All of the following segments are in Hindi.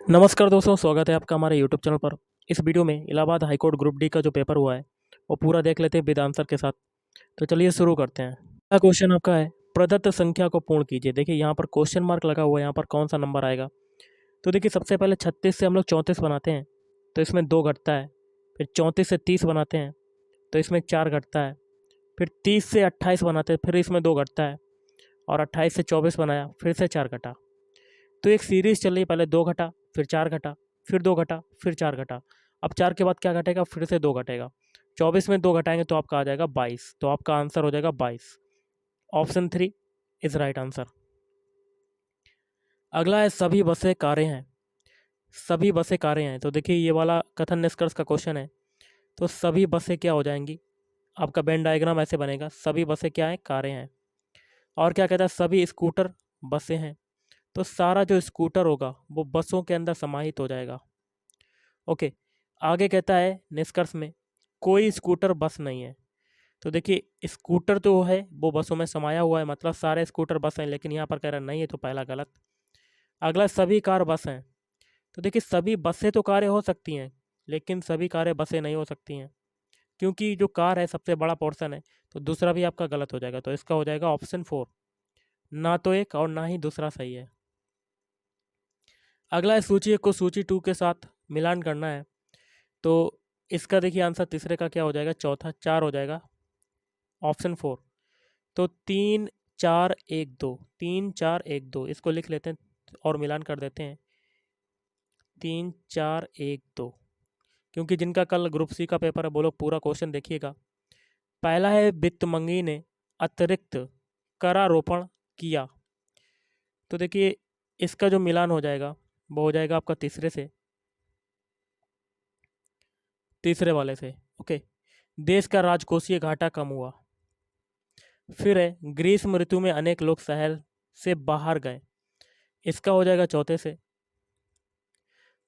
नमस्कार दोस्तों, स्वागत है आपका हमारे यूट्यूब चैनल पर। इस वीडियो में इलाहाबाद हाईकोर्ट ग्रुप डी का जो पेपर हुआ है वो पूरा देख लेते हैं विद आंसर के साथ। तो चलिए शुरू करते हैं। पहला क्वेश्चन आपका है, प्रदत्त संख्या को पूर्ण कीजिए। देखिए यहाँ पर क्वेश्चन मार्क लगा हुआ है, यहाँ पर कौन सा नंबर आएगा। तो देखिए सबसे पहले 36 से हम लोग 34 बनाते हैं तो इसमें 2 घटता है। फिर 34 से 30 बनाते हैं तो इसमें 4 घटता है। फिर 30 से 28 बनाते हैं, फिर इसमें 2 घटता है। और 28 से 24 बनाया, फिर से 4 घटा। तो एक सीरीज चल रही है, पहले 2 घटा, फिर 4 घटा, फिर 2 घटा, फिर 4 घटा। अब 4 के बाद क्या घटेगा, फिर से 2 घटेगा। 24 में 2 घटाएंगे तो आपका आ जाएगा 22। तो आपका आंसर हो जाएगा 22। Option 3 is right answer. अगला है, सभी बसें कारें हैं। सभी बसें कारें हैं, तो देखिए ये वाला कथन निष्कर्ष का क्वेश्चन है। तो सभी बसें क्या हो जाएंगी, आपका वेन डायग्राम ऐसे बनेगा, सभी बसें क्या हैं, कारें हैं। और क्या कहता है, सभी स्कूटर बसें हैं। तो सारा जो स्कूटर होगा वो बसों के अंदर समाहित हो जाएगा। ओके, आगे कहता है निष्कर्ष में, कोई स्कूटर बस नहीं है। तो देखिए स्कूटर जो है वो बसों में समाया हुआ है, मतलब सारे स्कूटर बस हैं, लेकिन यहाँ पर कह रहा नहीं है, तो पहला गलत। अगला, सभी कार बस हैं। तो देखिए सभी बसें तो कारें हो सकती हैं, लेकिन सभी कारें बसें नहीं हो सकती हैं, क्योंकि जो कार है सबसे बड़ा पोर्शन है। तो दूसरा भी आपका गलत हो जाएगा, तो इसका हो जाएगा ऑप्शन 4। ना तो एक और ना ही दूसरा सही है। अगला है, सूची 1 को सूची 2 के साथ मिलान करना है। तो इसका देखिए आंसर तीसरे का क्या हो जाएगा, चौथा 4 हो जाएगा, ऑप्शन 4। तो 3 4 1 2, 3 4 1 2 इसको लिख लेते हैं और मिलान कर देते हैं। 3 4 1 2, क्योंकि जिनका कल ग्रुप सी का पेपर है वो लोग पूरा क्वेश्चन देखिएगा। पहला है, वित्तमंगी ने अतिरिक्त करारोपण किया। तो देखिए इसका जो मिलान हो जाएगा वो हो जाएगा आपका तीसरे वाले से। ओके, देश का राजकोषीय घाटा कम हुआ। फिर है, ग्रीष्म ऋतु में अनेक लोग शहर से बाहर गए। इसका हो जाएगा चौथे से।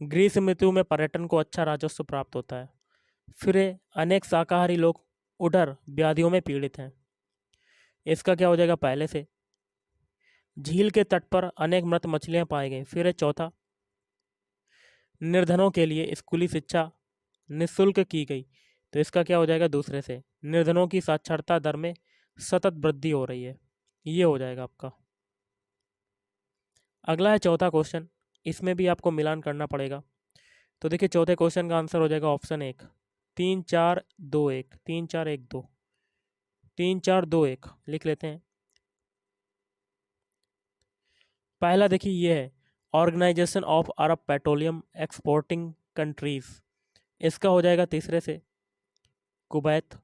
ग्रीष्म ऋतु में पर्यटन को अच्छा राजस्व प्राप्त होता है। फिर है, अनेक शाकाहारी लोग उदर व्याधियों में पीड़ित हैं। इसका क्या हो जाएगा, पहले से। झील के तट पर अनेक मृत मछलियां पाई गई। फिर है चौथा, निर्धनों के लिए स्कूली शिक्षा निःशुल्क की गई। तो इसका क्या हो जाएगा, दूसरे से। निर्धनों की साक्षरता दर में सतत वृद्धि हो रही है, ये हो जाएगा आपका। अगला है चौथा क्वेश्चन, इसमें भी आपको मिलान करना पड़ेगा। तो देखिए चौथे क्वेश्चन का आंसर हो जाएगा ऑप्शन 1, 3 4 2 1, 3 4 1 2, 3 4 2 1 लिख लेते हैं। पहला देखिए ये है, organization of Arab petroleum exporting countries. इसका हो जाएगा तीसरे से, कुवैत।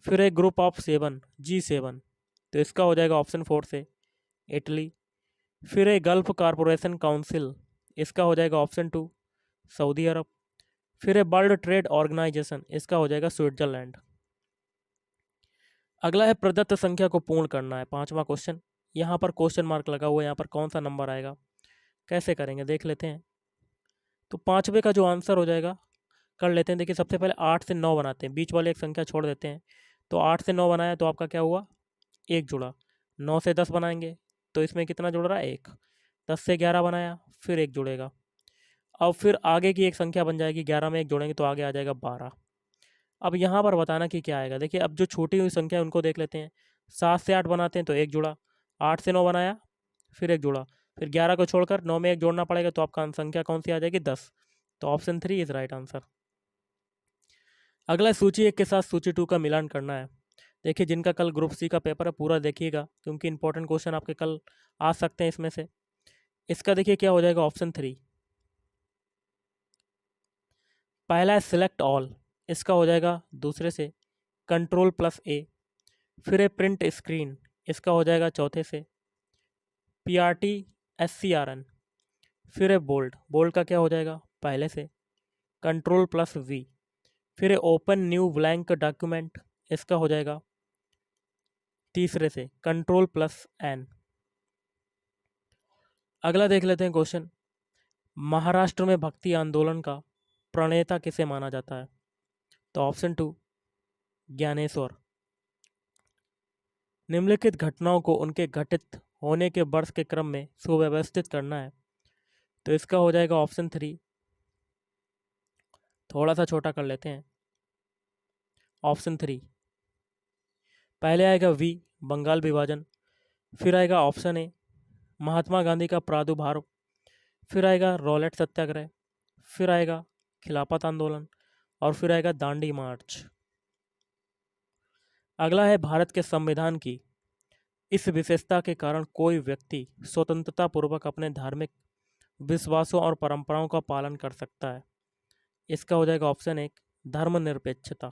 फिर है ग्रुप ऑफ 7, G7। तो इसका हो जाएगा ऑप्शन 4 से, इटली। फिर है गल्फ कारपोरेशन काउंसिल। इसका हो जाएगा ऑप्शन 2, सऊदी अरब। फिर है वर्ल्ड ट्रेड ऑर्गेनाइजेशन। इसका हो जाएगा स्विट्जरलैंड। अगला है, प्रदत्त संख्या को पूर्ण करना है, पांचवा क्वेश्चन। यहाँ पर क्वेश्चन मार्क लगा हुआ है, यहाँ पर कौन सा नंबर आएगा, कैसे करेंगे देख लेते हैं। तो पांचवे का जो आंसर हो जाएगा, कर लेते हैं। देखिए सबसे पहले 8 से 9 बनाते हैं, बीच वाले एक संख्या छोड़ देते हैं। तो 8 से 9 बनाया तो आपका क्या हुआ, एक जुड़ा। 9 से 10 बनाएंगे तो इसमें कितना जुड़ रहा है, एक। 10 से 11 बनाया, फिर एक जुड़ेगा। अब फिर आगे की एक संख्या बन जाएगी, 11 में एक जोड़ेंगे तो आगे आ जाएगा 12। अब यहाँ पर बताना कि क्या आएगा। देखिए अब जो छोटी हुई संख्या है उनको देख लेते हैं। 7 से 8 बनाते हैं तो एक जुड़ा। 8 से 9 बनाया, फिर एक जुड़ा। फिर 11 को छोड़कर 9 में एक जोड़ना पड़ेगा, तो आपका संख्या कौन सी आ जाएगी, 10। तो ऑप्शन 3 इज राइट आंसर। अगला सूची 1 के साथ सूची 2 का मिलान करना है। देखिए जिनका कल ग्रुप सी का पेपर है पूरा देखिएगा, क्योंकि इंपॉर्टेंट क्वेश्चन आपके कल आ सकते हैं इसमें से। इसका देखिए क्या हो जाएगा, ऑप्शन 3। पहला है सिलेक्ट ऑल। इसका हो जाएगा दूसरे से, कंट्रोल+A। फिर है प्रिंट स्क्रीन। इसका हो जाएगा चौथे से, PRT SCRN। फिर है बोल्ड। बोल्ड का क्या हो जाएगा, पहले से, कंट्रोल+V। फिर है ओपन न्यू ब्लैंक डॉक्यूमेंट। इसका हो जाएगा तीसरे से, कंट्रोल+N। अगला देख लेते हैं क्वेश्चन, महाराष्ट्र में भक्ति आंदोलन का प्रणेता किसे माना जाता है। तो ऑप्शन 2, ज्ञानेश्वर। निम्नलिखित घटनाओं को उनके घटित होने के वर्ष के क्रम में सुव्यवस्थित करना है। तो इसका हो जाएगा ऑप्शन 3। थोड़ा सा छोटा कर लेते हैं। ऑप्शन 3 पहले आएगा वी, बंगाल विभाजन। फिर आएगा ऑप्शन ए, महात्मा गांधी का प्रादुर्भाव। फिर आएगा रॉलेट सत्याग्रह। फिर आएगा खिलाफत आंदोलन। और फिर आएगा दांडी मार्च। अगला है भारत के संविधान की इस विशेषता के कारण कोई व्यक्ति स्वतंत्रता पूर्वक अपने धार्मिक विश्वासों और परंपराओं का पालन कर सकता है। इसका हो जाएगा ऑप्शन 1, धर्मनिरपेक्षता।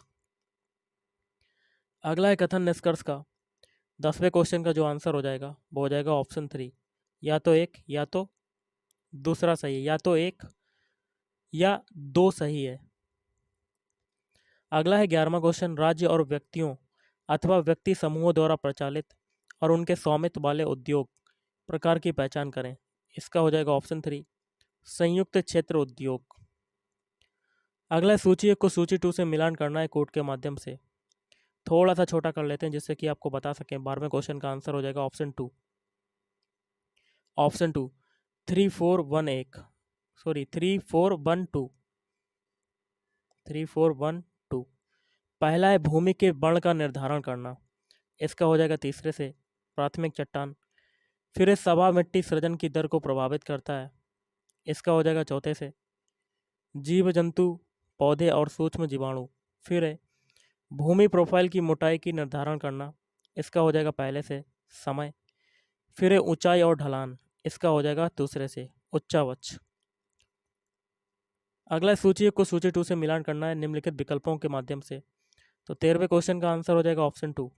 अगला है कथन निष्कर्ष का 10वें क्वेश्चन का जो आंसर हो जाएगा वो हो जाएगा ऑप्शन 3, या तो एक या तो दूसरा सही है, या तो एक या दो सही है। अगला है 11वां क्वेश्चन, राज्य और व्यक्तियों अथवा व्यक्ति समूहों द्वारा प्रचालित और उनके स्वामित्व वाले उद्योग प्रकार की पहचान करें। इसका हो जाएगा ऑप्शन 3, संयुक्त क्षेत्र उद्योग। अगला सूची 1 को सूची 2 से मिलान करना है कोड के माध्यम से। थोड़ा सा छोटा कर लेते हैं जिससे कि आपको बता सकें। 12वें क्वेश्चन का आंसर हो जाएगा ऑप्शन 2। Option 2 3411 sorry 3412 3412। पहला है भूमि के वर्ण का निर्धारण करना। इसका हो जाएगा तीसरे से, प्राथमिक चट्टान। फिर है सभा मिट्टी सृजन की दर को प्रभावित करता है। इसका हो जाएगा चौथे से, जीव जंतु पौधे और सूक्ष्म जीवाणु। फिर है भूमि प्रोफाइल की मोटाई की निर्धारण करना। इसका हो जाएगा पहले से, समय। फिर है ऊंचाई और ढलान। इसका हो जाएगा दूसरे से, उच्चावच। अगला सूची 1 को सूची 2 से मिलान करना है निम्नलिखित विकल्पों के माध्यम से। तो 13वें क्वेश्चन का आंसर हो जाएगा ऑप्शन 2,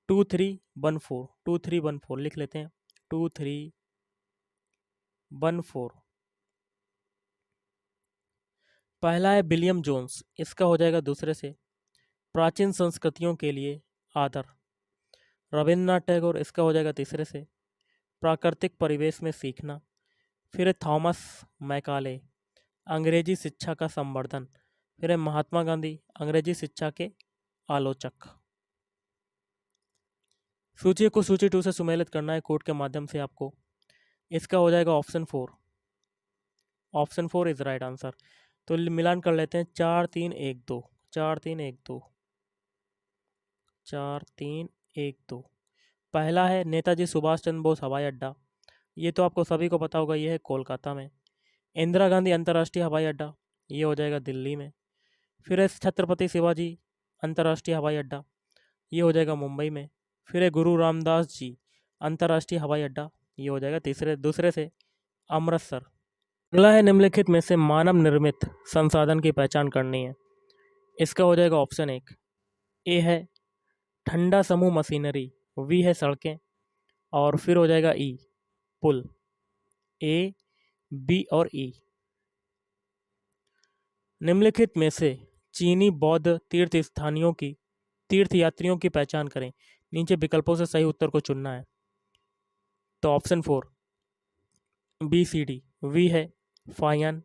2314। 2314 लिख लेते हैं, 2314। पहला है विलियम जोन्स। इसका हो जाएगा दूसरे से, प्राचीन संस्कृतियों के लिए आदर। रविन्द्रनाथ टैगोर। इसका हो जाएगा तीसरे से, प्राकृतिक परिवेश में सीखना। फिर है थॉमस मैकाले, अंग्रेजी शिक्षा का संवर्धन। फिर है महात्मा गांधी, अंग्रेजी शिक्षा के आलोचक। सूची को सूची 2 से सुमेलित करना है कोड के माध्यम से आपको। इसका हो जाएगा option 4। Option 4 is right answer. तो मिलान कर लेते हैं, 4312 4312 4312। पहला है नेताजी सुभाष चंद्र बोस हवाई अड्डा। ये तो आपको सभी को पता होगा, ये है कोलकाता में। इंदिरा गांधी अंतर्राष्ट्रीय हवाई अड्डा, ये हो जाएगा दिल्ली में। फिर है छत्रपति शिवाजी अंतर्राष्ट्रीय हवाई अड्डा, ये हो जाएगा मुंबई में। फिर है गुरु रामदास जी अंतर्राष्ट्रीय हवाई अड्डा, ये हो जाएगा दूसरे से, अमृतसर। अगला है निम्नलिखित में से मानव निर्मित संसाधन की पहचान करनी है। इसका हो जाएगा ऑप्शन 1। ए है ठंडा समूह मशीनरी। वी है सड़कें। और फिर हो जाएगा ई, पुल। ए, बी और ई। निम्नलिखित में से चीनी बौद्ध तीर्थयात्रियों की पहचान करें। नीचे विकल्पों से सही उत्तर को चुनना है। तो option 4 B C D. V है फायन।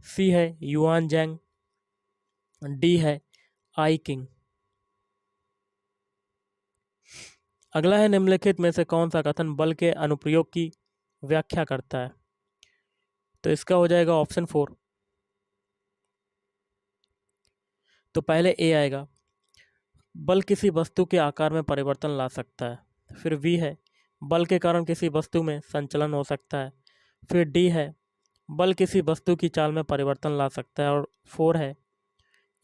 सी है युआन जैंग। डी है आई किंग। अगला है निम्नलिखित में से कौन सा कथन बल के अनुप्रयोग की व्याख्या करता है। तो इसका हो जाएगा ऑप्शन 4। तो पहले ए आएगा, बल किसी वस्तु के आकार में परिवर्तन ला सकता है। फिर वी है, बल के कारण किसी वस्तु में संचलन हो सकता है। फिर डी है, बल किसी वस्तु की चाल में परिवर्तन ला सकता है। और 4 है,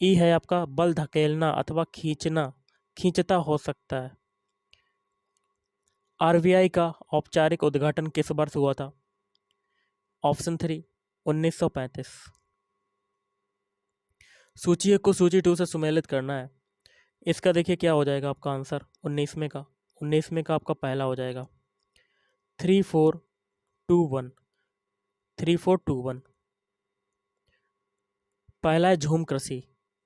ई है आपका, बल धकेलना अथवा खींचता हो सकता है। आरबीआई का औपचारिक उद्घाटन किस वर्ष हुआ था। ऑप्शन 3 1935। सूची 1 को सूची 2 से सुमेलित करना है। इसका देखिए क्या हो जाएगा आपका आंसर 19वें का आपका पहला हो जाएगा 3421। 3421 पहला है झूम कृषि।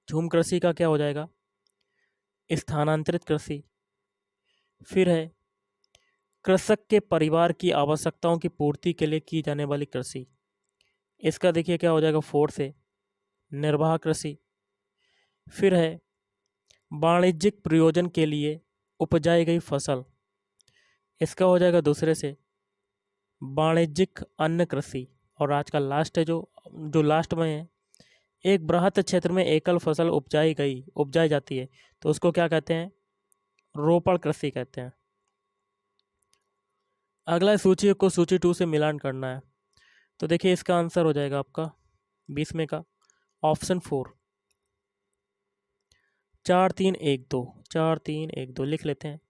झूम कृषि का क्या हो जाएगा, स्थानांतरित कृषि। फिर है कृषक के परिवार की आवश्यकताओं की पूर्ति के लिए की जाने वाली कृषि। इसका देखिए क्या हो जाएगा 4 से, निर्वाह कृषि। फिर है वाणिज्यिक प्रयोजन के लिए उपजाई गई फसल। इसका हो जाएगा दूसरे से, वाणिज्यिक अन्न कृषि। और आज का लास्ट है जो लास्ट में है, एक बृहत क्षेत्र में एकल फसल उपजाई जाती है, तो उसको क्या कहते हैं? रोपण कृषि कहते हैं। अगला सूची को सूची 2 से मिलान करना है। तो देखिए इसका आंसर हो जाएगा आपका 20 में का ऑप्शन 4, 4 3 1 2, 4 3 1 2 लिख लेते हैं।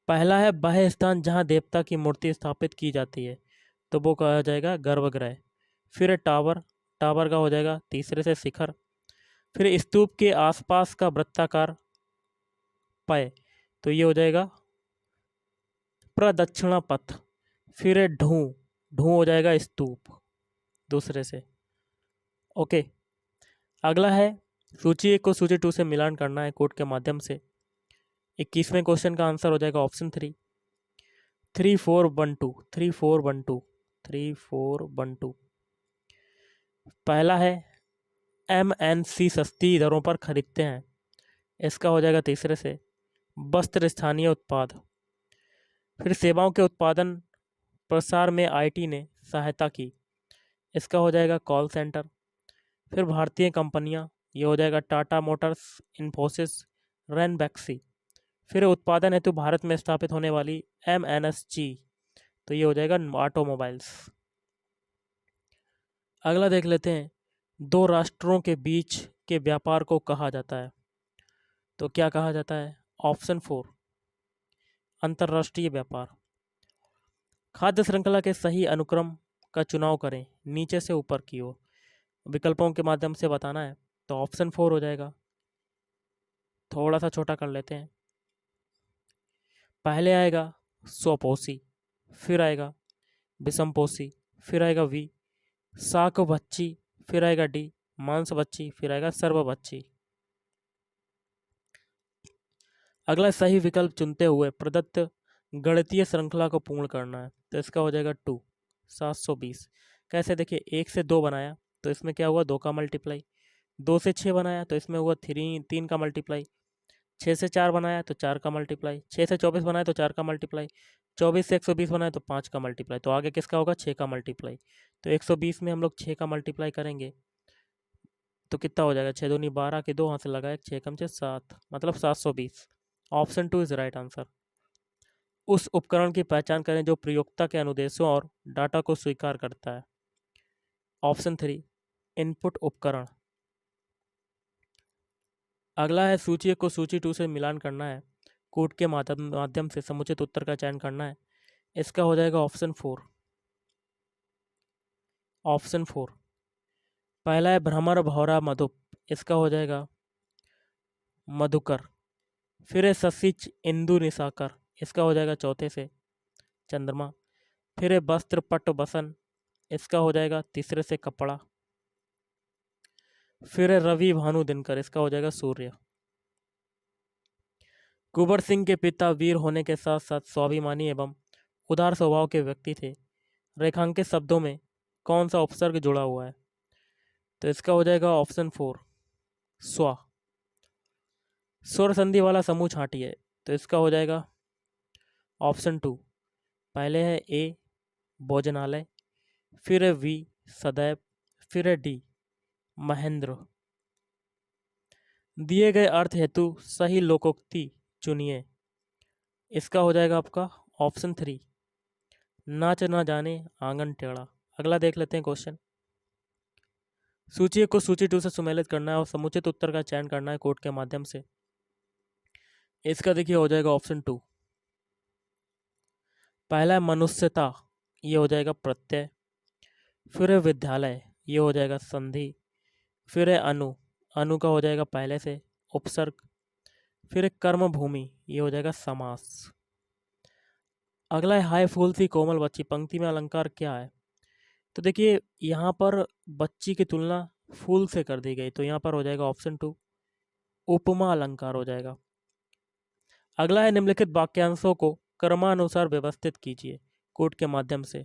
पहला है वह स्थान जहाँ देवता की मूर्ति स्थापित की जाती है, तो वो कहा जाएगा गर्भगृह। फिर है टावर, टावर का हो जाएगा तीसरे से शिखर। फिर स्तूप के आसपास का वृत्ताकार पय, तो ये हो जाएगा प्रदक्षिणा पथ। फिर है ढूं, ढूं हो जाएगा स्तूप दूसरे से। ओके, अगला है सूची 1 को सूची 2 से मिलान करना है कोड के माध्यम से। 21वें क्वेश्चन का आंसर हो जाएगा ऑप्शन 3, 3 4 1 2, 3 4 1 2, 3 4 1 2। पहला है MNC सस्ती दरों पर खरीदते हैं, इसका हो जाएगा तीसरे से वस्त्र स्थानीय उत्पाद। फिर सेवाओं के उत्पादन प्रसार में IT ने सहायता की, इसका हो जाएगा कॉल सेंटर। फिर भारतीय कंपनियां, ये हो जाएगा टाटा मोटर्स, इन्फोसिस, रैनबैक्सी। फिर उत्पादन हेतु भारत में स्थापित होने वाली MNSG, तो ये हो जाएगा ऑटोमोबाइल्स। अगला देख लेते हैं, दो राष्ट्रों के बीच के व्यापार को कहा जाता है, तो क्या कहा जाता है? ऑप्शन 4, अंतर्राष्ट्रीय व्यापार। खाद्य श्रृंखला के सही अनुक्रम का चुनाव करें, नीचे से ऊपर की ओर। विकल्पों के माध्यम से बताना है, तो ऑप्शन 4 हो जाएगा। थोड़ा सा छोटा कर लेते हैं। पहले आएगा स्वपोषी, फिर आएगा विषमपोषी, फिर आएगा वी शाकभक्षी, फिर आएगा डी मांसभक्षी, फिर आएगा सर्वभक्षी। अगला सही विकल्प चुनते हुए प्रदत्त गणितीय श्रृंखला को पूर्ण करना है, तो इसका हो जाएगा 2 720। कैसे? देखिए 1 से 2 बनाया तो इसमें क्या हुआ? 2 का मल्टीप्लाई। 2 से 6 बनाया तो इसमें हुआ 3 का मल्टीप्लाई। 6 से 4 बनाया तो 4 का मल्टीप्लाई। 6 से 24 बनाया तो 4 का मल्टीप्लाई। 24 से 120 बनाया तो 5 का मल्टीप्लाई। तो आगे किसका होगा? 6 का मल्टीप्लाई। तो 120 में हम लोग 6 का मल्टीप्लाई करेंगे तो कितना हो जाएगा? 6 दूनी 12 के 2 हाथ से लगाए, 6 कम 6 7, मतलब 720। Option 2 is right answer. उस उपकरण की पहचान करें जो प्रयोक्ता के अनुदेशों और डाटा को स्वीकार करता है। ऑप्शन 3 इनपुट उपकरण। अगला है सूची 1 को सूची 2 से मिलान करना है, कोड के माध्यम से समुचित उत्तर का चयन करना है। इसका हो जाएगा ऑप्शन 4, ऑप्शन 4। पहला है भ्रमर भौरा मधुप, इसका हो जाएगा मधुकर। फिर है ससिच इंदु निशाकर, इसका हो जाएगा चौथे से चंद्रमा। फिर है वस्त्र पट बसन, इसका हो जाएगा तीसरे से कपड़ा। फिर है रवि भानु दिनकर, इसका हो जाएगा सूर्य। कुंवर सिंह के पिता वीर होने के साथ साथ स्वाभिमानी एवं उदार स्वभाव के व्यक्ति थे। रेखांकित शब्दों में कौन सा उपसर्ग जुड़ा हुआ है? तो इसका हो जाएगा ऑप्शन 4 स्वा। स्वर संधि वाला समूह छांटिए, तो इसका हो जाएगा ऑप्शन 2। पहले है ए भोजनालय, फिर है वी सदैव, फिर है डी महेंद्र। दिए गए अर्थ हेतु सही लोकोक्ति चुनिए, इसका हो जाएगा आपका ऑप्शन 3 नाच ना जाने आंगन टेढ़ा। अगला देख लेते हैं क्वेश्चन। सूची 1 को सूची 2 से सुमेलित करना है और समुचित उत्तर का चयन करना है कोड के माध्यम से। इसका देखिए हो जाएगा ऑप्शन 2। पहला है मनुष्यता, ये हो जाएगा प्रत्यय। फिर है विद्यालय, ये हो जाएगा संधि। फिर है अनु, अनु का हो जाएगा पहले से उपसर्ग। फिर है कर्म भूमि, ये हो जाएगा समास। अगला है हाय फूल सी कोमल बच्ची, पंक्ति में अलंकार क्या है? तो देखिए यहाँ पर बच्ची की तुलना फूल से कर दी गई, तो यहाँ पर हो जाएगा ऑप्शन 2 उपमा अलंकार हो जाएगा। अगला है निम्नलिखित वाक्यांशों को क्रमानुसार व्यवस्थित कीजिए कोड के माध्यम से।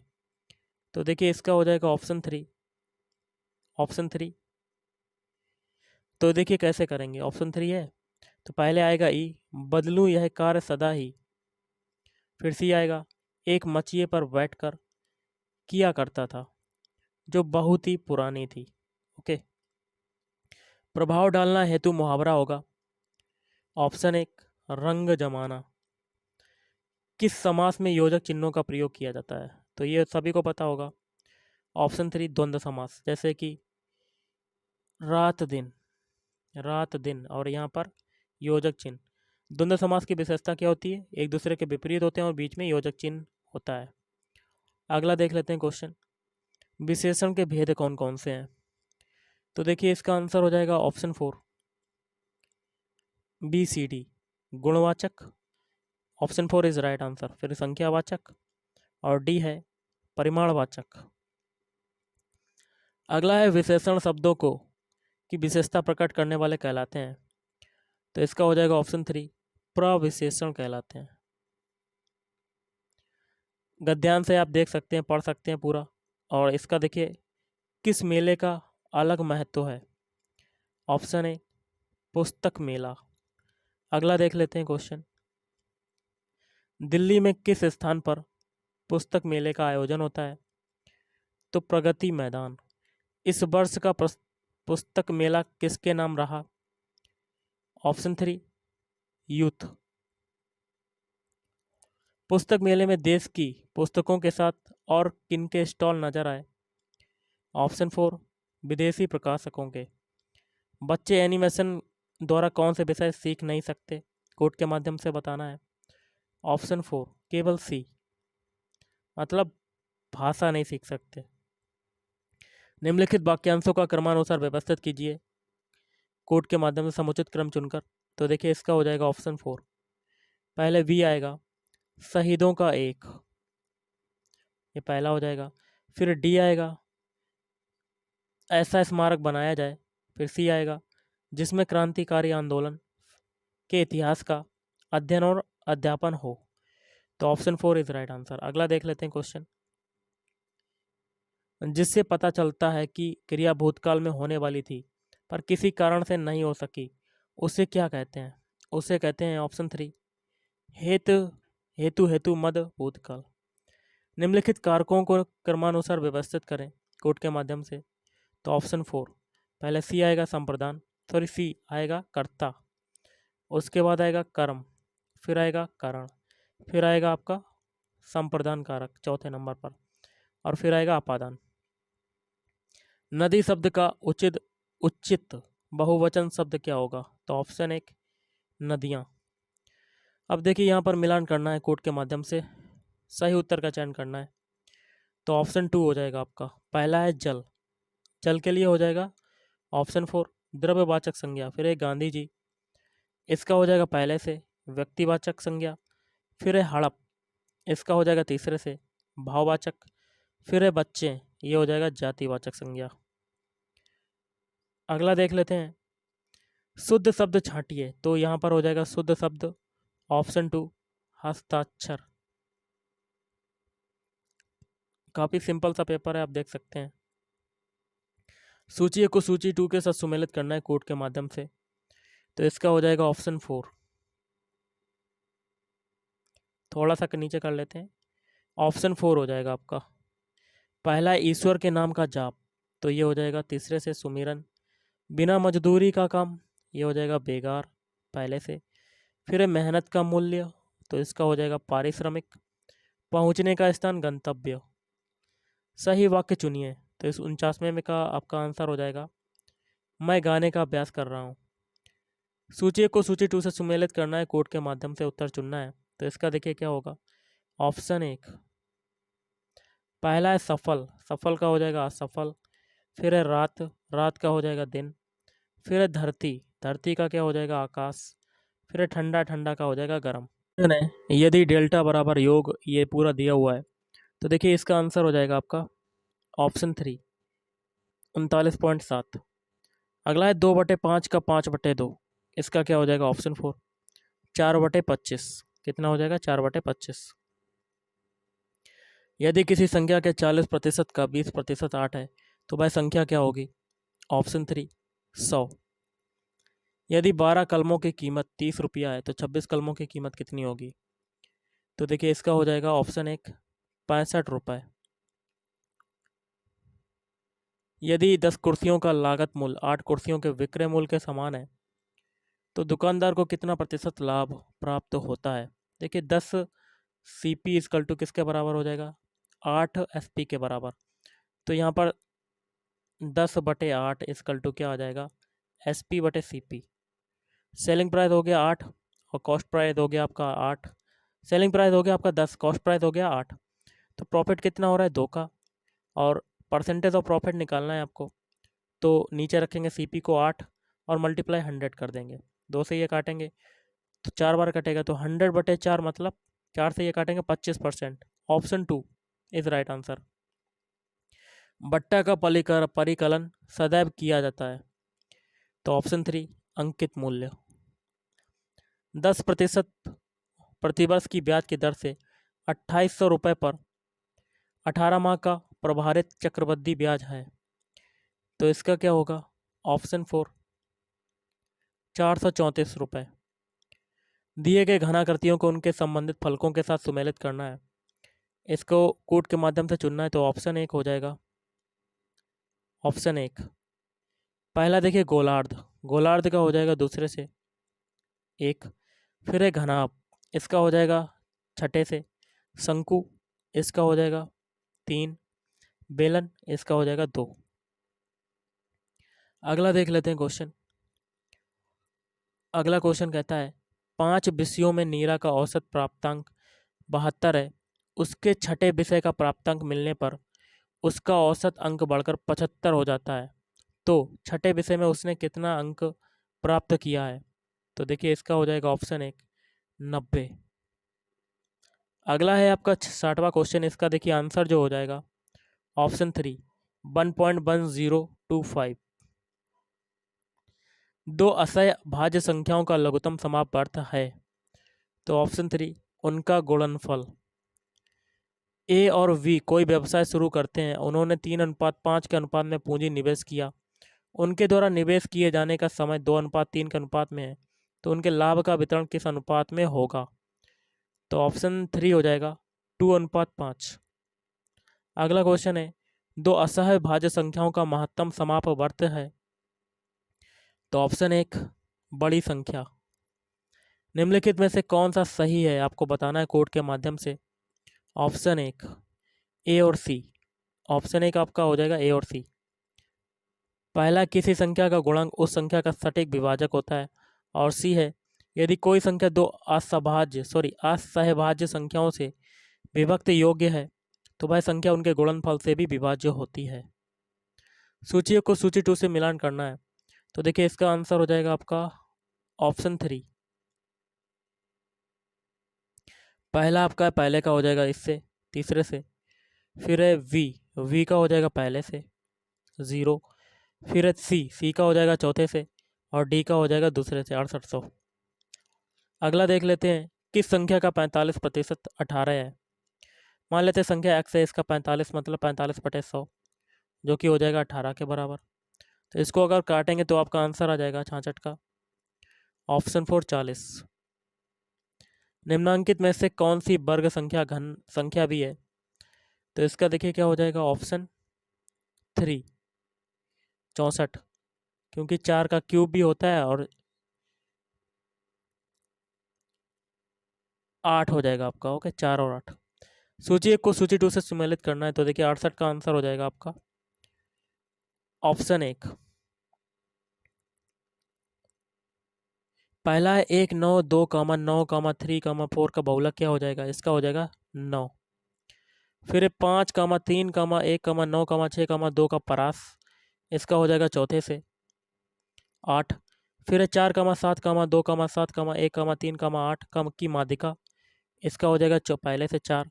तो देखिए इसका हो जाएगा ऑप्शन 3, ऑप्शन 3। तो देखिए कैसे करेंगे, ऑप्शन 3 है तो पहले आएगा ई बदलूं यह कार्य सदा ही। फिर सी आएगा एक मचिए पर बैठकर। किया करता था, जो बहुत ही पुरानी थी। ओके। प्रभाव डालना हेतु मुहावरा होगा। ऑप्शन एक, रंग जमाना। किस समास में योजक चिन्हों का प्रयोग किया जाता है? तो ये सभी को पता होगा। ऑप्शन थ्री, द्वंद्व समास, जैसे कि रात दिन, रात दिन, और यहाँ पर योजक चिन्ह। द्वंद्व समास की विशेषता क्या होती है? एक दूसरे के विपरीत होते हैं और बीच में योजक चिन्ह होता है। अगला देख लेते हैं क्वेश्चन, विशेषण के भेद कौन कौन से हैं? तो देखिए इसका आंसर हो जाएगा option four, B C D, गुणवाचक। Option four is right answer. फिर संख्यावाचक, और डी है परिमाणवाचक। अगला है विशेषण शब्दों को की विशेषता प्रकट करने वाले कहलाते हैं। तो इसका हो जाएगा ऑप्शन थ्री, प्रविशेषण कहलाते हैं। गद्यांश से आप देख सकते हैं, पढ़ सकते हैं पूरा। और इसका देखिए किस मेले का अलग महत्व है? ऑप्शन ए, पुस्तक मेला। अगला देख लेते हैं क्वेश्चन, दिल्ली में किस स्थान पर पुस्तक मेले का आयोजन होता है? तो प्रगति मैदान। इस वर्ष का पुस्तक मेला किसके नाम रहा? Option three, youth. पुस्तक मेले में देश की पुस्तकों के साथ और किनके स्टॉल नजर आए? ऑप्शन फोर, विदेशी प्रकाशकों के। बच्चे एनिमेशन द्वारा कौन से विषय सीख नहीं सकते? कोड के माध्यम से बताना है। ऑप्शन फोर, केवल सी, मतलब भाषा नहीं सीख सकते। निम्नलिखित वाक्यांशों का क्रमानुसार व्यवस्थित कीजिए कोड के माध्यम से समुचित क्रम चुनकर। तो देखिए इसका हो जाएगा ऑप्शन फोर, पहले वी आएगा, शहीदों का एक, ये पहला हो जाएगा। फिर डी आएगा, ऐसा स्मारक बनाया जाए। फिर सी आएगा, जिसमें क्रांतिकारी आंदोलन के इतिहास का अध्ययन और अध्यापन हो। तो option four is right answer. अगला देख लेते हैं क्वेश्चन, जिससे पता चलता है कि क्रिया भूतकाल में होने वाली थी पर किसी कारण से नहीं हो सकी, उसे क्या कहते हैं? उसे कहते हैं ऑप्शन थ्री, हेतु हेतु हेतु मद भूतकाल। निम्नलिखित कारकों को क्रमानुसार व्यवस्थित करें कोड के माध्यम से। तो ऑप्शन फोर, पहले सी आएगा संप्रदान, सॉरी सी आएगा कर्ता, उसके बाद आएगा कर्म, फिर आएगा कारण, फिर आएगा आपका संप्रदान कारक चौथे नंबर पर, और फिर आएगा अपादान। नदी शब्द का उचित उचित बहुवचन शब्द क्या होगा? तो ऑप्शन एक, नदियाँ। अब देखिए यहाँ पर मिलान करना है कोड के माध्यम से, सही उत्तर का चयन करना है। तो ऑप्शन टू हो जाएगा आपका, पहला है जल, जल के लिए हो जाएगा ऑप्शन फोर, द्रव्यवाचक संज्ञा, फिर है गांधी जी, इसका हो जाएगा पहले से व्यक्तिवाचक संज्ञा, फिर है हड़प, इसका हो जाएगा तीसरे से भाववाचक, फिर है बच्चे, ये हो जाएगा जातिवाचक संज्ञा। अगला देख लेते हैं, शुद्ध शब्द छांटिए। तो यहाँ पर हो जाएगा शुद्ध शब्द ऑप्शन टू, हस्ताक्षर। काफ़ी सिंपल सा पेपर है, आप देख सकते हैं। सूची को सूची टू के साथ सुमेलित करना है कोड के माध्यम से। तो इसका हो जाएगा ऑप्शन फोर। थोड़ा सा नीचे कर लेते हैं, ऑप्शन फोर हो जाएगा आपका, पहला ईश्वर के नाम का जाप, तो ये हो जाएगा तीसरे से सुमिरन। बिना मजदूरी का काम, ये हो जाएगा बेगार पहले से। फिर है मेहनत का मूल्य, तो इसका हो जाएगा पारिश्रमिक। पहुंचने का स्थान गंतव्य। सही वाक्य चुनिए। तो इस 49वें में का आपका आंसर हो जाएगा, मैं गाने का अभ्यास कर रहा हूँ। सूची को सूची टू से सुमेलित करना है कोड के माध्यम से, उत्तर चुनना है। तो इसका देखिए क्या होगा, ऑप्शन एक, पहला है सफल, सफल का हो जाएगा असफल। फिर है रात, रात का हो जाएगा दिन। फिर है धरती, धरती का क्या हो जाएगा आकाश। फिर है ठंडा, ठंडा का हो जाएगा गर्म। यदि डेल्टा बराबर योग, ये पूरा दिया हुआ है, तो देखिए इसका आंसर हो जाएगा आपका ऑप्शन थ्री, 39.7। अगला है 2/5 का 5/2, इसका क्या हो जाएगा ऑप्शन फोर, 4/25। कितना हो जाएगा 4/25। यदि किसी संख्या के 40% का 20% 8 है, तो वह संख्या क्या होगी? Option three, 100। यदि 12 कलमों की कीमत 30 रुपया है, तो 26 कलमों की कीमत कितनी होगी? तो देखिए इसका हो जाएगा ऑप्शन एक, 65 रुपये। यदि 10 कुर्सियों का लागत मूल्य 8 कुर्सियों के विक्रय मूल्य के समान है तो दुकानदार को कितना प्रतिशत लाभ प्राप्त होता है। देखिए 10 CP इक्वल टू किसके बराबर हो जाएगा, 8 SP के बराबर। तो यहाँ पर 10/8 इक्वल टू क्या आ जाएगा, SP/CP। सेलिंग प्राइस हो गया 8 और कॉस्ट प्राइस हो गया आपका 8। सेलिंग प्राइस हो गया आपका 10, कॉस्ट प्राइस हो गया 8। तो प्रॉफिट कितना हो रहा है 2 का, और परसेंटेज ऑफ प्रॉफिट निकालना है आपको। तो नीचे रखेंगे CP को 8 और मल्टीप्लाई 100 कर देंगे। 2 से ये काटेंगे तो 4 बार कटेगा, तो 100/4 मतलब 4 से ये काटेंगे 25%। Option 2 is right answer. बट्टा का परिकलन सदैव किया जाता है, तो ऑप्शन 3 अंकित मूल्य। 10% प्रतिवर्ष की ब्याज की दर से 2800 रुपये पर 18 माह का प्रभारित चक्रवृद्धि ब्याज है, तो इसका क्या होगा, ऑप्शन 4 434 रुपये। दिए गए घनाकृतियों को उनके संबंधित फलकों के साथ सुमेलित करना है, इसको कूट के माध्यम से चुनना है, तो ऑप्शन 1 हो जाएगा। ऑप्शन 1 पहला देखिए गोलार्ध, गोलार्ध का हो जाएगा दूसरे से 1। फिर है घनाभ, इसका हो जाएगा छठे से। शंकु, इसका हो जाएगा 3। बेलन, इसका हो जाएगा 2। अगला देख लेते हैं क्वेश्चन। अगला क्वेश्चन कहता है 5 विषयों में नीरा का औसत प्राप्तांक 72 है, उसके छठे विषय का प्राप्तांक मिलने पर उसका औसत अंक बढ़कर 75 हो जाता है, तो छठे विषय में उसने कितना अंक प्राप्त किया है। तो देखिए इसका हो जाएगा ऑप्शन 1 90। अगला है आपका 60वां क्वेश्चन, इसका देखिए आंसर जो हो जाएगा ऑप्शन 3 1.1025। दो असह्य भाज्य संख्याओं का लघुत्तम समापवर्त है, तो ऑप्शन 3 उनका गुणनफल। ए और वी कोई व्यवसाय शुरू करते हैं, उन्होंने 3:5 के अनुपात में पूंजी निवेश किया, उनके द्वारा निवेश किए जाने का समय 2:3 के अनुपात में है, तो उनके लाभ का वितरण किस अनुपात में होगा। तो ऑप्शन 3 हो जाएगा 2:5। अगला क्वेश्चन है दो असह्य भाज्य संख्याओं का महत्तम समापवर्त है, तो ऑप्शन 1 बड़ी संख्या। निम्नलिखित में से कौन सा सही है आपको बताना है कोड के माध्यम से। ऑप्शन 1 ए और सी। ऑप्शन 1 आपका हो जाएगा ए और सी। पहला किसी संख्या का गुणांक उस संख्या का सटीक विभाजक होता है, और सी है यदि कोई संख्या दो असहभाज्य संख्याओं से विभक्त योग्य है तो वह संख्या उनके गुणनफल से भी विभाज्य होती है। सूचियों को सूची 2 से मिलान करना है, तो देखिए इसका आंसर हो जाएगा आपका ऑप्शन 3। पहला आपका पहले का हो जाएगा इससे तीसरे से, फिर है वी का हो जाएगा पहले से 0, फिर है सी का हो जाएगा चौथे से, और डी का हो जाएगा दूसरे से 6800। अगला देख लेते हैं किस संख्या का 45% 18 है। मान लेते हैं संख्या x है, इसका 45 मतलब 45/100 जो कि हो जाएगा 18 के बराबर। तो इसको अगर काटेंगे तो आपका आंसर आ जाएगा 66 का, ऑप्शन 4 40। निम्नांकित में से कौन सी वर्ग संख्या घन संख्या भी है, तो इसका देखिए क्या हो जाएगा ऑप्शन 3 64, क्योंकि 4 का क्यूब भी होता है, और 8 हो जाएगा आपका। ओके 4 और 8। सूची 1 को सूची 2 से सम्मिलित करना है, तो देखिए 68 का आंसर हो जाएगा आपका ऑप्शन 1। पहला है 1 9 2 9 3 4 का बहुलक क्या हो जाएगा, इसका हो जाएगा 9। फिर 5 3 1 9 6 2 का परास, इसका हो जाएगा चौथे से 8। फिर 4 7 2 7 1 3 8 की माध्यिका, इसका हो जाएगा पहले से 4।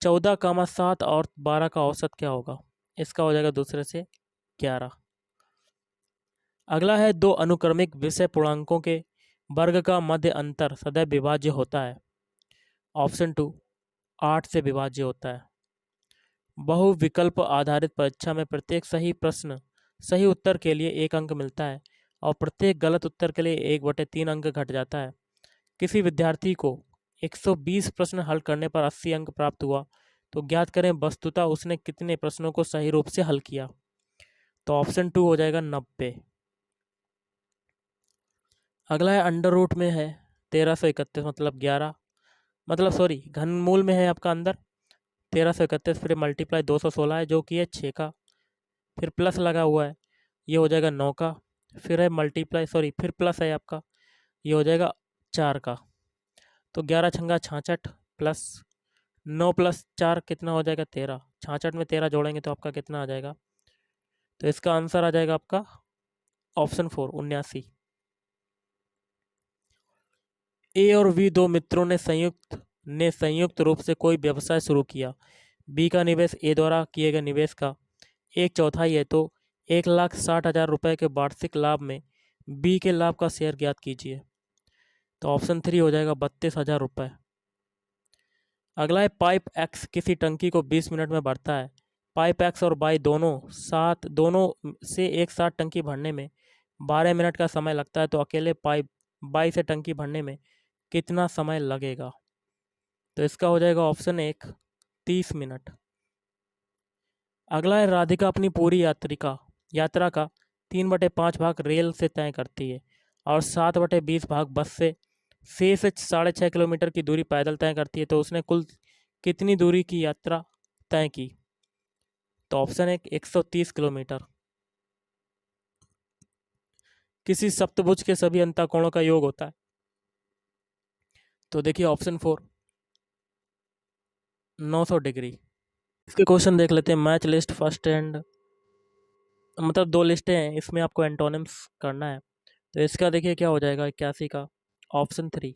14 7 और 12 का औसत क्या होगा, इसका हो जाएगा दूसरे से 11। अगला है दो अनुक्रमिक विषय पूर्णांकों के वर्ग का मध्य अंतर सदैव विभाज्य होता है। ऑप्शन 2 8 से विभाज्य होता है। बहुविकल्प आधारित परीक्षा में प्रत्येक सही उत्तर के लिए 1 अंक मिलता है, और प्रत्येक गलत उत्तर के लिए 1/3 अंक घट जाता है। किसी विद्यार्थी को 120 प्रश्न हल करने पर 80 अंक प्राप्त हुआ, तो ज्ञात करें वस्तुतः उसने कितने प्रश्नों को सही रूप से हल किया। तो ऑप्शन 2 हो जाएगा 90। अगला है अंडर रूट में है 1331 मतलब 11, मतलब सॉरी घनमूल में है आपका अंदर 1331, फिर मल्टीप्लाई 216 है जो कि है 6 का, फिर प्लस लगा हुआ है ये हो जाएगा 9 का, फिर है मल्टीप्लाई सॉरी फिर प्लस है आपका ये हो जाएगा 4 का। तो 11 छंगा 66 प्लस 9 प्लस 4 कितना हो जाएगा 13, 66 में 13 जोड़ेंगे तो आपका कितना आ जाएगा, तो इसका आंसर आ जाएगा आपका ऑप्शन 4 79। ए और बी दो मित्रों ने संयुक्त रूप से कोई व्यवसाय शुरू किया। बी का निवेश ए द्वारा किए गए निवेश का एक चौथाई है तो 1,60,000 रुपये के वार्षिक लाभ में बी के लाभ का शेयर ज्ञात कीजिए। तो ऑप्शन 3 हो जाएगा 32,000 रुपये। अगला है पाइप एक्स किसी टंकी को 20 मिनट में भरता है। पाइप एक्स और बाई दोनों से एक साथ टंकी भरने में 12 मिनट का समय लगता है, तो अकेले पाइप बाई से टंकी भरने में कितना समय लगेगा। तो इसका हो जाएगा ऑप्शन 1 30 मिनट। अगला है राधिका अपनी पूरी यात्रा का 3/5 भाग रेल से तय करती है और 7/20 भाग बस से 6 से 6.5 किलोमीटर की दूरी पैदल तय करती है, तो उसने कुल कितनी दूरी की यात्रा तय की। तो ऑप्शन 130 किलोमीटर। किसी सप्तभुज के सभी अंतःकोणों का योग होता है। तो देखिए ऑप्शन 4 900 डिग्री। इसके क्वेश्चन देख लेते हैं। मैच लिस्ट फर्स्ट एंड मतलब दो लिस्टें हैं, इसमें आपको एंटोनिम्स करना है। तो इसका देखिए क्या हो जाएगा 81 का ऑप्शन 3।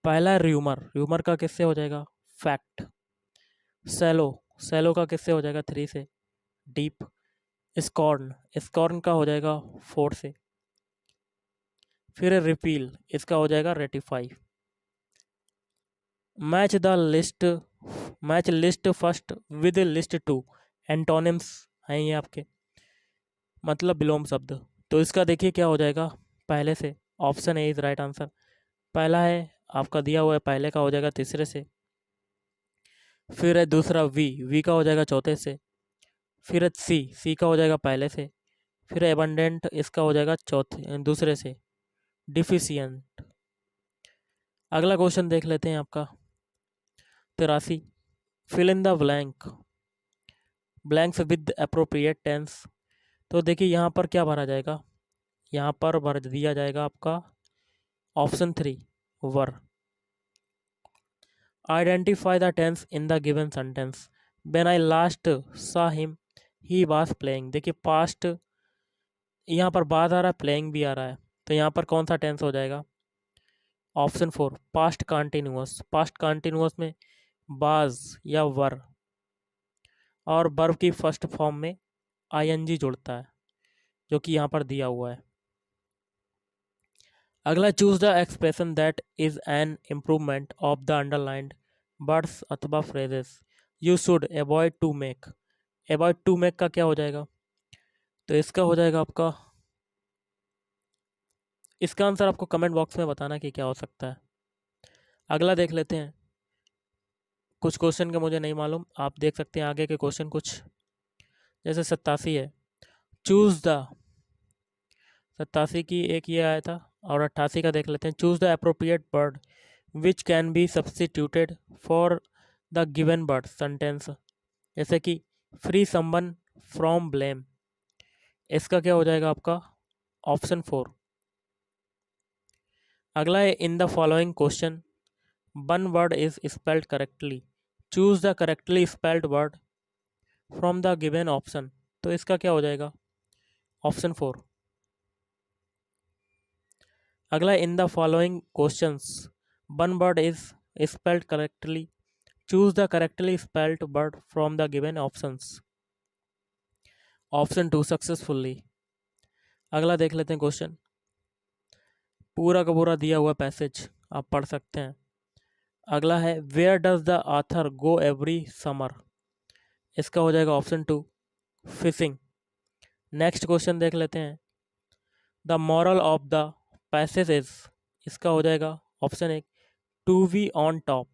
पहला है र्यूमर का किससे हो जाएगा फैक्ट। सैलो सैलो का किससे हो जाएगा 3 से डीप। स्कॉर्न का हो जाएगा 4 से। फिर है रिपील, इसका हो जाएगा ratify. Match the list match list first with list 2 antonyms हैं ये आपके, मतलब विलोम शब्द। तो इसका देखिए क्या हो जाएगा पहले से। Option A is right answer. पहला है आपका दिया हुआ है, पहले का हो जाएगा तीसरे से। फिर है दूसरा वी का हो जाएगा चौथे से। फिर है सी का हो जाएगा पहले से। फिर एबंडेंट, इसका हो जाएगा दूसरे से। डिफिशियंट। अगला क्वेश्चन देख लेते हैं आपका 83। Fill in the blanks with appropriate tense. तो देखिए यहाँ पर क्या भरा जाएगा, यहाँ पर भर दिया जाएगा आपका option 3 were. Identify the tense in the given sentence. When I last saw him he was playing. देखिए पास्ट यहाँ पर बाद आ रहा है, प्लेइंग भी आ रहा है, तो यहाँ पर कौन सा टेंस हो जाएगा। ऑप्शन 4 पास्ट कॉन्टिन्यूअस में बाज या वर और वर्ब की फर्स्ट फॉर्म में आईएनजी जुड़ता है, जो कि यहाँ पर दिया हुआ है। अगला choose the expression that is an improvement of the underlined words अथवा phrases you should avoid to make. Avoid to make का क्या हो जाएगा, तो इसका हो जाएगा आपका, इसका आंसर आपको कमेंट बॉक्स में बताना कि क्या हो सकता है। अगला देख लेते हैं। कुछ क्वेश्चन का मुझे नहीं मालूम, आप देख सकते हैं आगे के क्वेश्चन कुछ। जैसे 87 है, चूज द 87 की एक ये आया था, और 88 का देख लेते हैं। Choose the appropriate word which can be substituted for the given word sentence. जैसे कि फ्री समवन फ्रॉम ब्लेम, इसका क्या हो जाएगा आपका ऑप्शन 4। अगला है इन the following question one word is spelled correctly, choose the correctly spelled word from the given option. तो इसका क्या हो जाएगा ऑप्शन 4। अगला in the following questions one word is spelled correctly, choose the correctly spelled word from the given options. Option 2 successfully. अगला देख लेते हैं क्वेश्चन, पूरा का पूरा दिया हुआ पैसेज आप पढ़ सकते हैं। अगला है where does the author go every summer, इसका हो जाएगा ऑप्शन 2 फिशिंग। नेक्स्ट क्वेश्चन देख लेते हैं, the moral of the passage is, इसका हो जाएगा option 1 to be on top.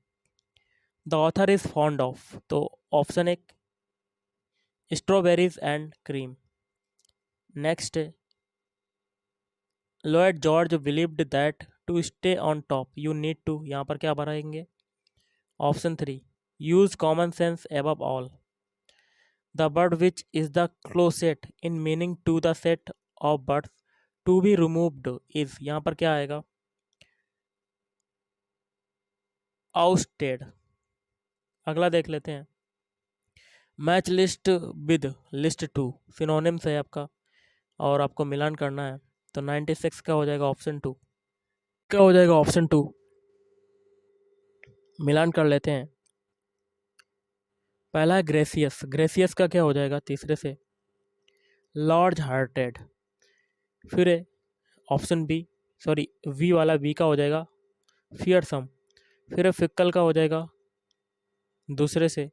The author is fond of, तो option 1 strawberries and cream. Next, Lloyd George believed that to stay on top you need to, यहाँ पर क्या भराएंगे? Option 3, use common sense above all. The bird which is the closest in meaning to the set of birds to be removed is, यहाँ पर क्या आएगा? आउस्टेड। अगला देख लेते हैं, match list with list two synonyms है आपका और आपको मिलान करना है, तो 96 का हो जाएगा ऑप्शन 2। क्या हो जाएगा ऑप्शन 2? मिलान कर लेते हैं। पहला है ग्रेसियस, ग्रेसियस का क्या हो जाएगा तीसरे से? Large hearted. फिर ऑप्शन बी, सॉरी वी वाला बी का हो जाएगा फियरसम। फिर फिक्कल का हो जाएगा दूसरे से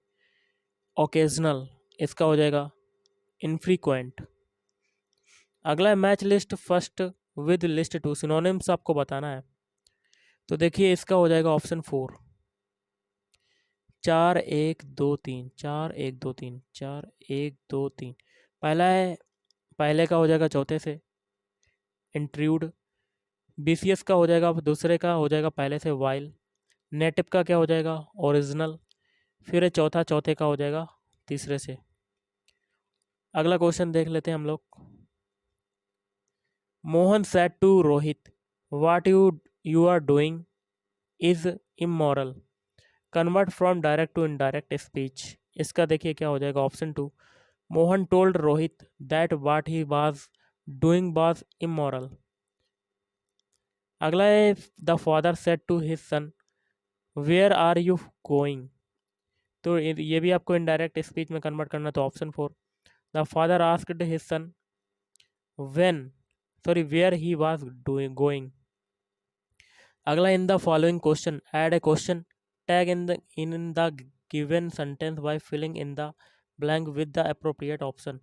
ओकेजनल, इसका हो जाएगा इनफ्रीक्वेंट। अगला है match list first with list two synonyms आपको बताना है, तो देखिए इसका हो जाएगा ऑप्शन 4, 4 1 2 3, 4 1 2 3, 4 1 2 3। पहला है, पहले का हो जाएगा चौथे से इंट्रूड। बीसीएस का हो जाएगा दूसरे का हो जाएगा पहले से वाइल। नेटिव का क्या हो जाएगा? ओरिजिनल। फिर चौथा चौथे का हो जाएगा तीसरे से। अगला क्वेश्चन देख लेते हैं हम लोग। Mohan said to Rohit what you are doing is immoral, convert from direct to indirect speech. इसका देखिए क्या हो जाएगा option 2, Mohan told Rohit that what he was doing was immoral. अगला है the father said to his son where are you going, तो ये भी आपको इनडायरेक्ट स्पीच में कन्वर्ट करना, तो option 4, the father asked his son when, sorry where he was doing going. अगला in the following question add a question tag in the given sentence by filling in the blank with the appropriate option.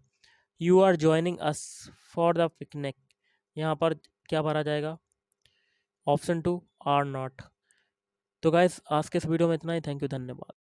You are joining us for the picnic, यहाँ पर क्या भरा जाएगा? Option 2 are not. तो गाइस आज के इस वीडियो में इतना ही, थैंक यू, धन्यवाद।